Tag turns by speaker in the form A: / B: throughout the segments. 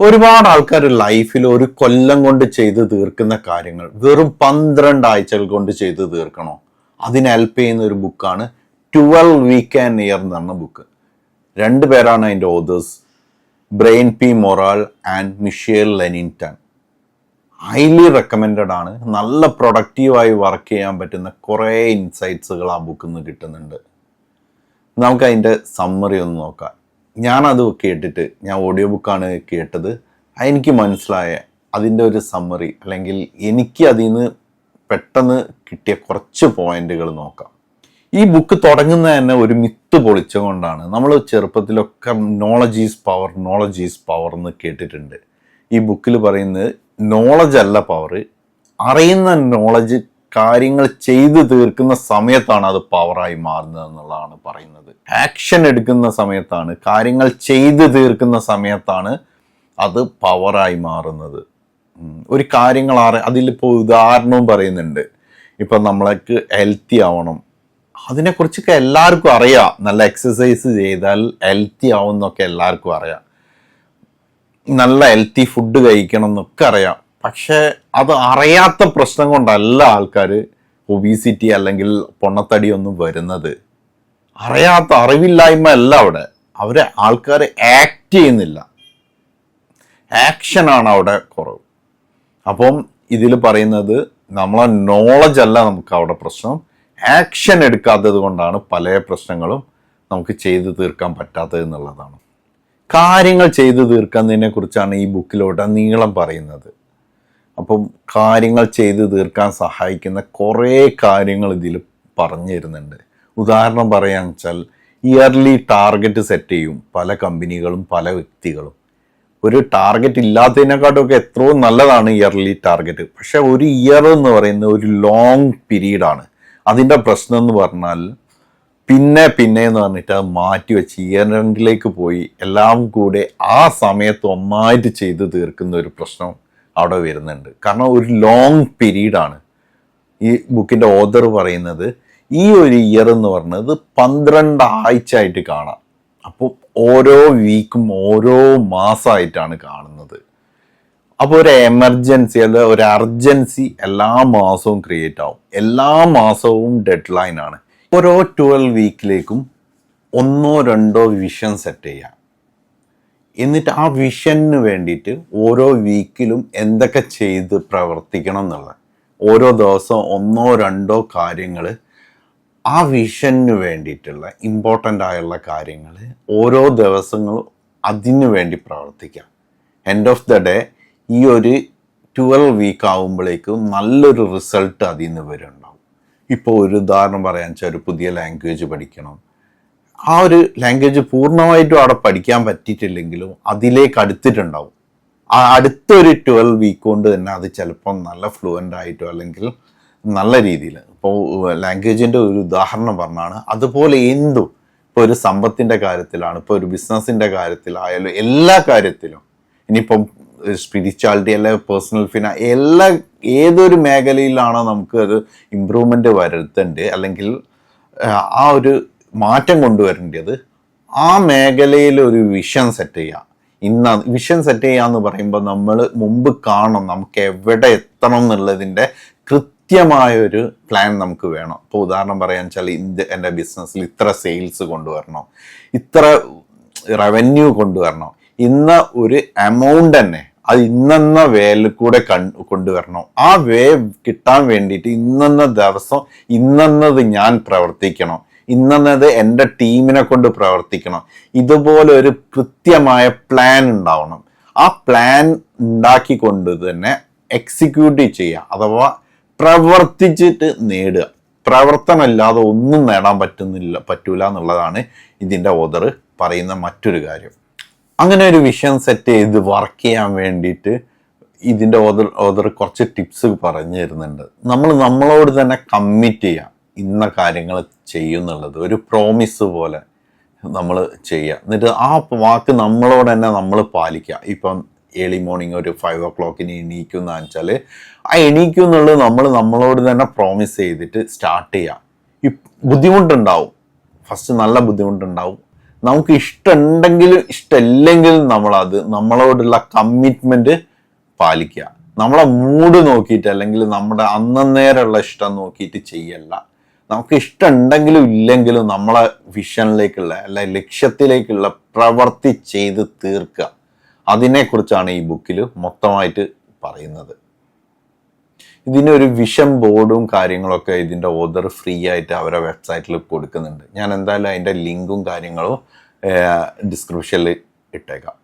A: ഒരുപാട് ആൾക്കാർ ലൈഫിൽ ഒരു കൊല്ലം കൊണ്ട് ചെയ്ത് തീർക്കുന്ന കാര്യങ്ങൾ വെറും 12 ആഴ്ചകൾ കൊണ്ട് ചെയ്ത് തീർക്കണോ? അതിന് ഹെൽപ്പ് ചെയ്യുന്ന ഒരു ബുക്കാണ് 12 വീക്ക് ആൻഡ് ഇയർ എന്ന് പറഞ്ഞ ബുക്ക്. 2 പേരാണ് അതിൻ്റെ authors, Brian P Moran and Michael Lennington. Highly recommended ആണ്. നല്ല പ്രൊഡക്റ്റീവായി വർക്ക് ചെയ്യാൻ പറ്റുന്ന കുറേ ഇൻസൈറ്റ്സുകൾ ആ ബുക്കിൽ നിന്ന് കിട്ടുന്നുണ്ട്. നമുക്ക് അതിൻ്റെ സമ്മറി ഒന്ന് നോക്കാം. ഞാനത് കേട്ടിട്ട്, ഞാൻ ഓഡിയോ ബുക്കാണ് കേട്ടത്, എനിക്ക് മനസ്സിലായ അതിൻ്റെ ഒരു സമ്മറി അല്ലെങ്കിൽ എനിക്ക് അതിൽ നിന്ന് പെട്ടെന്ന് കിട്ടിയ കുറച്ച് പോയിന്റുകൾ നോക്കാം. ഈ ബുക്ക് തുടങ്ങുന്നത് തന്നെ ഒരു മിത്ത് പൊളിച്ചുകൊണ്ടാണ്. നമ്മൾ ചെറുപ്പത്തിലൊക്കെ നോളജ് ഈസ് പവർ എന്ന് കേട്ടിട്ടുണ്ട്. ഈ ബുക്കിൽ പറയുന്നത് നോളജ് അല്ല പവർ, അറിയുന്ന നോളജ് കാര്യങ്ങൾ ചെയ്തു തീർക്കുന്ന സമയത്താണ് അത് പവറായി മാറുന്നത് എന്നുള്ളതാണ് പറയുന്നത്. ആക്ഷൻ എടുക്കുന്ന സമയത്താണ്, കാര്യങ്ങൾ ചെയ്തു തീർക്കുന്ന സമയത്താണ് അത് പവറായി മാറുന്നത്. ഒരു കാര്യങ്ങൾ അതിലിപ്പോൾ ഉദാഹരണവും പറയുന്നുണ്ട്. ഇപ്പം നമ്മൾക്ക് ഹെൽത്തി ആവണം, അതിനെക്കുറിച്ചൊക്കെ എല്ലാവർക്കും അറിയാം. നല്ല എക്സസൈസ് ചെയ്താൽ ഹെൽത്തി ആവും എന്നൊക്കെ എല്ലാവർക്കും അറിയാം. നല്ല ഹെൽത്തി ഫുഡ് കഴിക്കണം എന്നൊക്കെ അറിയാം. പക്ഷെ അത് അറിയാത്ത പ്രശ്നം കൊണ്ടല്ല ആൾക്കാർ ഒബീസിറ്റി അല്ലെങ്കിൽ പൊണ്ണത്തടി ഒന്നും വരുന്നത്. അറിവില്ലായ്മ അല്ല അവിടെ ആൾക്കാർ ആക്ട് ചെയ്യുന്നില്ല, ആക്ഷനാണ് അവിടെ കുറവ്. അപ്പം ഇതിൽ പറയുന്നത് നമ്മളെ നോളജ് അല്ല നമുക്ക് അവിടെ പ്രശ്നം, ആക്ഷൻ എടുക്കാത്തത് കൊണ്ടാണ് പല പ്രശ്നങ്ങളും നമുക്ക് ചെയ്തു തീർക്കാൻ പറ്റാത്തത് എന്നുള്ളതാണ്. കാര്യങ്ങൾ ചെയ്തു തീർക്കുന്നതിനെ കുറിച്ചാണ് ഈ ബുക്കിലോട്ട് നീളം പറയുന്നത്. അപ്പം കാര്യങ്ങൾ ചെയ്തു തീർക്കാൻ സഹായിക്കുന്ന കുറേ കാര്യങ്ങൾ ഇതിൽ പറഞ്ഞു തരുന്നുണ്ട്. ഉദാഹരണം പറയാന്ന് വെച്ചാൽ, ഇയർലി ടാർഗറ്റ് സെറ്റ് ചെയ്യും പല കമ്പനികളും പല വ്യക്തികളും. ഒരു ടാർഗറ്റ് ഇല്ലാത്തതിനെക്കാട്ടുമൊക്കെ എത്രയോ നല്ലതാണ് ഇയർലി ടാർഗറ്റ്. പക്ഷെ ഒരു ഇയർ എന്ന് പറയുന്നത് ഒരു ലോങ് പീരീഡാണ്. അതിൻ്റെ പ്രശ്നം എന്ന് പറഞ്ഞാൽ പിന്നെ എന്ന് പറഞ്ഞിട്ട് അത് മാറ്റി വെച്ച് ഇയർ എൻഡിലേക്ക് പോയി എല്ലാം കൂടെ ആ സമയത്ത് ഒന്നായിട്ട് ചെയ്ത് തീർക്കുന്ന ഒരു പ്രശ്നം അവിടെ വരുന്നുണ്ട്. കാരണം ഒരു ലോങ് പീരീഡാണ്. ഈ ബുക്കിൻ്റെ ഓതർ പറയുന്നത് ഈ ഒരു ഇയർ എന്ന് പറയുന്നത് 12 ആഴ്ച ആയിട്ട് കാണാം. അപ്പോൾ ഓരോ വീക്കും ഓരോ മാസമായിട്ടാണ് കാണുന്നത്. അപ്പോൾ ഒരു എമർജൻസി അല്ല ഒരു അർജൻസി എല്ലാ മാസവും ക്രിയേറ്റ് ആവും. എല്ലാ മാസവും ഡെഡ് ലൈൻ ആണ്. ഓരോ 12 വീക്കിലേക്കും 1-2 വിഷൻ സെറ്റ് ചെയ്യാം. എന്നിട്ട് ആ വിഷന് വേണ്ടിയിട്ട് ഓരോ വീക്കിലും എന്തൊക്കെ ചെയ്ത് പ്രവർത്തിക്കണം എന്നുള്ള ഓരോ ദിവസം 1-2 കാര്യങ്ങൾ ആ വിഷന് വേണ്ടിയിട്ടുള്ള ഇമ്പോർട്ടൻ്റ് ആയുള്ള കാര്യങ്ങൾ ഓരോ ദിവസങ്ങളും അതിനു വേണ്ടി പ്രവർത്തിക്കാം. എൻഡ് ഓഫ് ദ ഡേ ഈ ഒരു 12 വീക്ക് ആകുമ്പോഴേക്കും നല്ലൊരു റിസൾട്ട് അതിൽ നിന്ന് വരുന്നുണ്ടാവും. ഇപ്പോൾ ഒരു ഉദാഹരണം പറയാൻ വെച്ചാൽ, ഒരു പുതിയ ലാംഗ്വേജ് പഠിക്കണം. ആ ഒരു ലാംഗ്വേജ് പൂർണ്ണമായിട്ടും അവിടെ പഠിക്കാൻ പറ്റിയിട്ടില്ലെങ്കിലും അതിലേക്ക് അടുത്തിട്ടുണ്ടാവും. ആ അടുത്തൊരു 12 വീക്ക് കൊണ്ട് തന്നെ അത് ചിലപ്പോൾ നല്ല ഫ്ലുവൻ്റ് ആയിട്ടോ അല്ലെങ്കിൽ നല്ല രീതിയിൽ, ഇപ്പോൾ ലാംഗ്വേജിൻ്റെ ഒരു ഉദാഹരണം പറഞ്ഞാണ്. അതുപോലെ എന്തും, ഇപ്പോൾ ഒരു സമ്പത്തിൻ്റെ കാര്യത്തിലാണ്, ഇപ്പോൾ ഒരു ബിസിനസ്സിൻ്റെ കാര്യത്തിലായാലും എല്ലാ കാര്യത്തിലും, ഇനിയിപ്പം സ്പിരിച്വാലിറ്റി അല്ലെങ്കിൽ പേഴ്സണൽ ഏതൊരു മേഖലയിലാണോ നമുക്ക് ഒരു ഇമ്പ്രൂവ്മെൻ്റ് വരുത്തേണ്ടത് അല്ലെങ്കിൽ ആ ഒരു മാറ്റം കൊണ്ടുവരേണ്ടത്, ആ മേഖലയിൽ ഒരു വിഷൻ സെറ്റ് ചെയ്യുക. വിഷൻ സെറ്റ് ചെയ്യാന്ന് പറയുമ്പോൾ നമ്മൾ മുമ്പ് കാണണം നമുക്ക് എവിടെ എത്തണം എന്നുള്ളതിൻ്റെ കൃത്യമായൊരു പ്ലാൻ നമുക്ക് വേണം. ഇപ്പോൾ ഉദാഹരണം പറയാൻ വെച്ചാൽ, എൻ്റെ ബിസിനസ്സിൽ ഇത്ര സെയിൽസ് കൊണ്ടുവരണം, ഇത്ര റവന്യൂ കൊണ്ടുവരണം, ഇന്ന ഒരു എമൗണ്ട് തന്നെ അത് ഇന്നെന്ന വേയിൽ കൂടെ കൊണ്ടുവരണം. ആ വേ കിട്ടാൻ വേണ്ടിയിട്ട് ഇന്നെന്ന ദിവസം ഇന്നെന്നത് ഞാൻ പ്രവർത്തിക്കണം, ഇന്നത് എൻ്റെ ടീമിനെ കൊണ്ട് പ്രവർത്തിക്കണം. ഇതുപോലെ ഒരു കൃത്യമായ പ്ലാൻ ഉണ്ടാവണം. ആ പ്ലാൻ ഉണ്ടാക്കിക്കൊണ്ട് തന്നെ എക്സിക്യൂട്ട് ചെയ്യുക, അഥവാ പ്രവർത്തിച്ചിട്ട് നേടുക. പ്രവർത്തനമില്ലാതെ ഒന്നും നേടാൻ പറ്റൂല എന്നുള്ളതാണ് ഇതിൻ്റെ ഓതർ പറയുന്ന മറ്റൊരു കാര്യം. അങ്ങനെ ഒരു വിഷൻ സെറ്റ് ചെയ്ത് വർക്ക് ചെയ്യാൻ വേണ്ടിയിട്ട് ഇതിൻ്റെ ഓതർ കുറച്ച് ടിപ്സ് പറഞ്ഞു തരുന്നുണ്ട്. നമ്മളോട് തന്നെ കമ്മിറ്റ് ചെയ്യാം, ഇന്ന കാര്യങ്ങൾ ചെയ്യുന്നുള്ളത് ഒരു പ്രോമിസ് പോലെ നമ്മൾ ചെയ്യുക. എന്നിട്ട് ആ വാക്ക് നമ്മളോട് തന്നെ നമ്മൾ പാലിക്കുക. ഇപ്പം ഏർലി മോർണിംഗ് ഒരു 5 o'clock എണീക്കുന്ന വെച്ചാൽ ആ എണീക്കും എന്നുള്ളത് നമ്മളോട് തന്നെ പ്രോമിസ് ചെയ്തിട്ട് സ്റ്റാർട്ട് ചെയ്യുക. ഈ ബുദ്ധിമുട്ടുണ്ടാവും, ഫസ്റ്റ് നല്ല ബുദ്ധിമുട്ടുണ്ടാവും. നമുക്ക് ഇഷ്ടമുണ്ടെങ്കിലും ഇഷ്ടമില്ലെങ്കിലും നമ്മളത് നമ്മളോടുള്ള കമ്മിറ്റ്മെന്റ് പാലിക്കുക. നമ്മളെ മൂഡ് നോക്കിയിട്ട് അല്ലെങ്കിൽ നമ്മുടെ അന്നേരമുള്ള ഇഷ്ടം നോക്കിയിട്ട് ചെയ്യല്ല. നമുക്ക് ഇഷ്ടം ഉണ്ടെങ്കിലും ഇല്ലെങ്കിലും നമ്മളെ വിഷനിലേക്കുള്ള അല്ല ലക്ഷ്യത്തിലേക്കുള്ള പ്രവൃത്തി ചെയ്ത് തീർക്കുക. അതിനെക്കുറിച്ചാണ് ഈ ബുക്കിൽ മൊത്തമായിട്ട് പറയുന്നത്. ഇതിനൊരു വിഷൻ ബോർഡും കാര്യങ്ങളൊക്കെ ഇതിൻ്റെ ഓതർ ഫ്രീ ആയിട്ട് അവരുടെ വെബ്സൈറ്റിൽ കൊടുക്കുന്നുണ്ട്. ഞാൻ എന്തായാലും അതിൻ്റെ ലിങ്കും കാര്യങ്ങളും ഡിസ്ക്രിപ്ഷനിൽ ഇട്ടേക്കാം.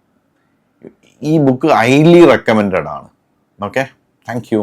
A: ഈ ബുക്ക് ഹൈലി റെക്കമെൻഡഡ് ആണ്. Okay, thank you.